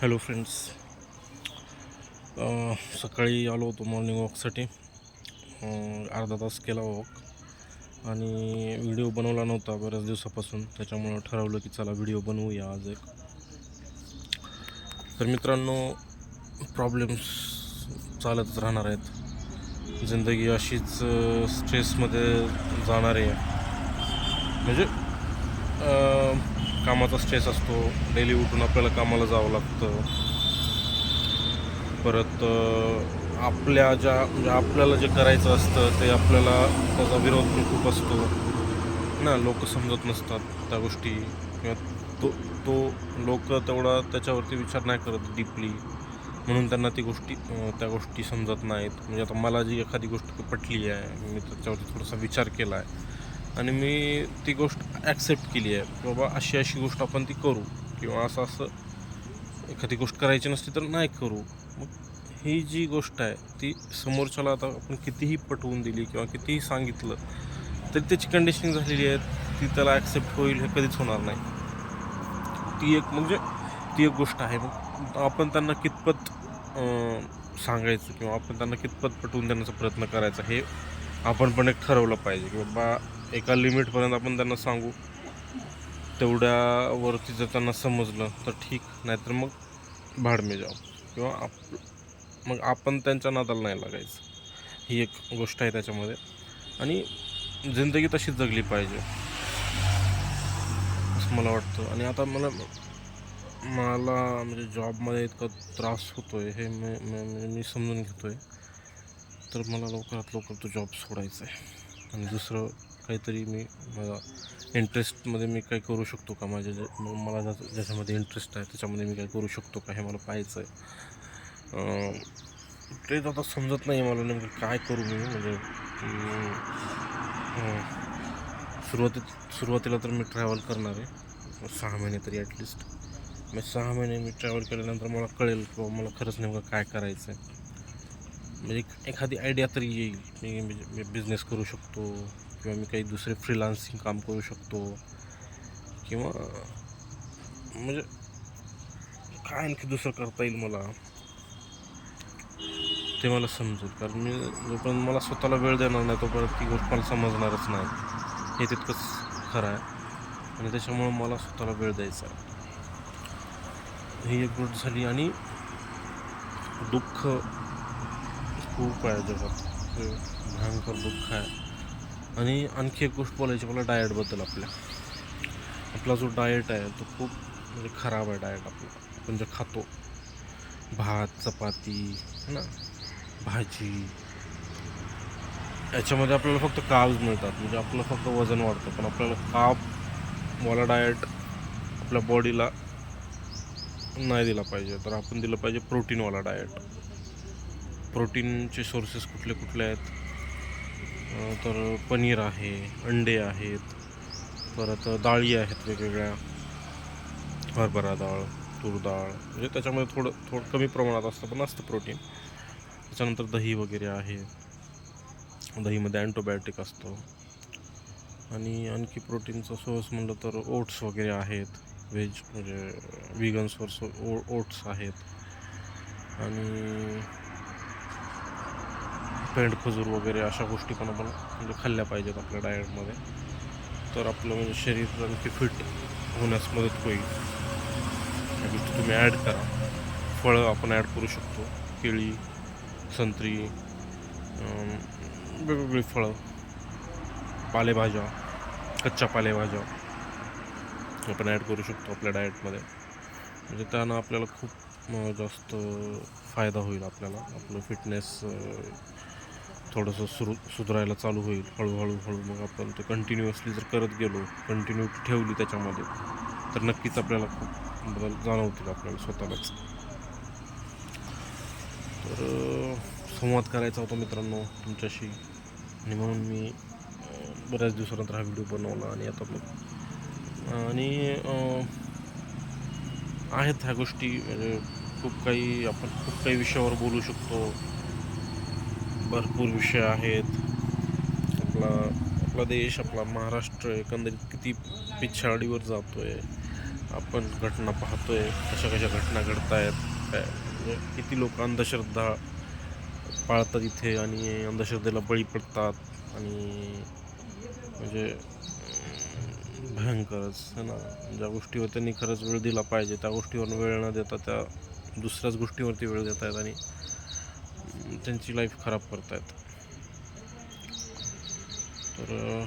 Hello friends. सकाळी आलो होतो मॉर्निंग वॉकसाठी. अर्धा तास केला वॉक आणि व्हिडिओ बनवला नव्हता बऱ्याच दिवसापासून, त्याच्यामुळं ठरवलं की चला व्हिडिओ बनवूया आज एक. तर मित्रांनो, प्रॉब्लेम्स चालतच राहणार आहेत. जिंदगी अशीच स्ट्रेसमध्ये जाणार आहे. म्हणजे कामाचा स्ट्रेस असतो, डेली उठून आपल्याला कामाला जावं लागतं. परत म्हणजे आपल्याला जे करायचं असतं ते आपल्याला त्याचा विरोध पण खूप असतो ना. लोक समजत नसतात त्या गोष्टी, किंवा तो तो लोक तेवढा त्याच्यावरती विचार नाही करत डीपली, म्हणून त्यांना त्या गोष्टी समजत नाहीत. म्हणजे आता मला जी एखादी गोष्ट पटली आहे, मी त्याच्यावरती थोडासा विचार केला आहे आणि मी ती गोष्ट ॲक्सेप्ट केली आहे की बाबा अशी अशी गोष्ट आपण ती करू, किंवा असं असं एखादी गोष्ट करायची नसती तर नाही करू. मग ही जी गोष्ट आहे ती समोरच्याला आता आपण कितीही पटवून दिली किंवा कितीही सांगितलं तरी त्याची कंडिशनिंग झालेली आहे, ती त्याला ॲक्सेप्ट होईल हे कधीच होणार नाही. ती एक गोष्ट आहे. मग आपण त्यांना कितपत सांगायचं किंवा आपण त्यांना कितपत पटवून देण्याचा प्रयत्न करायचा हे आपण पण एक ठरवलं पाहिजे की बाबा एका लिमिटपर्यंत आपण त्यांना सांगू. तेवढ्यावरती जर त्यांना समजलं तर ठीक, नाहीतर मग भाड में जाओ, किंवा मग आपण त्यांच्या नादाला नाही लागायचं. ही एक गोष्ट आहे त्याच्यामध्ये. आणि जिंदगी तशीच जगली पाहिजे असं मला वाटतं. आणि आता मला म्हणजे जॉबमध्ये इतका त्रास होतो आहे हे मी समजून घेतो आहे. तर मला लवकरात लवकर तो जॉब सोडायचा आहे आणि दुसरं काहीतरी मी माझा इंटरेस्टमध्ये मी काही करू शकतो का, मला ज्याच्यामध्ये इंटरेस्ट आहे त्याच्यामध्ये मी काही करू शकतो का, हे मला पाहायचं आहे. तेच आता समजत नाही मला नेमकं काय करू मी. म्हणजे सुरुवातीला तर मी ट्रॅव्हल करणार आहे 6 महिने तरी ॲटलिस्ट. मी 6 महिने मी ट्रॅव्हल केल्यानंतर मला कळेल की बाबा मला खरंच नेमकं काय करायचं आहे. म्हणजे एखादी आयडिया तरी येईल. मी बिझनेस करू शकतो, किंवा मी काही दुसरे फ्रीलान्सिंग काम करू शकतो, किंवा म्हणजे काय आणखी दुसरं करता येईल मला ते मला समजेल. कारण मी जोपर्यंत मला स्वतःला वेळ देणार नाही तोपर्यंत ती गोष्ट मला समजणारच नाही, हे तितकंच खरं आहे. आणि त्याच्यामुळं मला स्वतःला वेळ द्यायचा आहे, ही एक गोष्ट झाली. आणि दुःख खूप आहे जगात, भयंकर दुःख आहे. आणि आणखी एक गोष्ट बोलायची मला डाएटबद्दल. आपला जो डाएट आहे तो खूप म्हणजे खराब आहे डाएट आपला. आपण जे खातो भात चपाती ना, भाजी, याच्यामध्ये आपल्याला फक्त कार्ब्स मिळतात. म्हणजे आपलं फक्त वजन वाढतं, पण आपल्याला कार्बवाला डाएट आपल्या बॉडीला नाही दिला पाहिजे. तर आपण दिलं पाहिजे प्रोटीनवाला डाएट. प्रोटीनचे सोर्सेस कुठले कुठले आहेत, तर पनीर आहे, अंडे आहेत, परत डाळी आहेत वेगवेगळ्या, हरभरा डाळ, तूर डाळ. म्हणजे त्याच्यामध्ये थोडं कमी प्रमाणात असतं पण असतं प्रोटीन. त्याच्यानंतर दही वगैरे आहे, दहीमध्ये अँटोबायोटिक असतं. आणि आणखी प्रोटीनचा सोर्स म्हणलं तर ओट्स वगैरे आहेत, म्हणजे व्हिगन सोर्स ओट्स आहेत. आणि पेंड खजूर वगैरे अशा गोष्टी पण आपण म्हणजे खाल्ल्या पाहिजेत आपल्या डाएटमध्ये. तर आपलं म्हणजे शरीर आणखी फिट होण्यास मदत होईल. या गोष्टी तुम्ही ॲड करा. फळं आपण ॲड करू शकतो, केळी, संत्री, वेगवेगळी फळं, पालेभाज्या, कच्च्या पालेभाज्या आपण ॲड करू शकतो आपल्या डाएटमध्ये. म्हणजे त्यानं आपल्याला खूप जास्त फायदा होईल. आपलं फिटनेस थोडंसं सुधारायला चालू होईल हळूहळू. मग आपण ते कंटिन्युअसली जर करत गेलो, कंटिन्युटी ठेवली त्याच्यामध्ये, तर नक्कीच आपल्याला खूप बदल जाणवतील आपल्याला स्वतःलाच. तर संवाद करायचा होता मित्रांनो तुमच्याशी, आणि म्हणून मी बऱ्याच दिवसानंतर हा व्हिडिओ बनवला. आणि आता मग आहेत ह्या गोष्टी, म्हणजे आपण खूप काही विषयावर बोलू शकतो. भरपूर विषय आहेत. आपला देश, आपला महाराष्ट्र एकंदरीत किती पिछाडीवर जातो आहे. आपण घटना पाहतोय, कशा कशा घटना घडत आहेत, काय म्हणजे किती लोक अंधश्रद्धा पाळतात इथे आणि अंधश्रद्धेला बळी पडतात. आणि म्हणजे भयंकरच आहे ना. ज्या गोष्टीवर त्यांनी खरंच वेळ दिला पाहिजे त्या गोष्टीवर वेळ न देता त्या दुसऱ्याच गोष्टीवरती वेळ देत आहेत आणि त्यांची लाईफ खराब करत आहेत. तर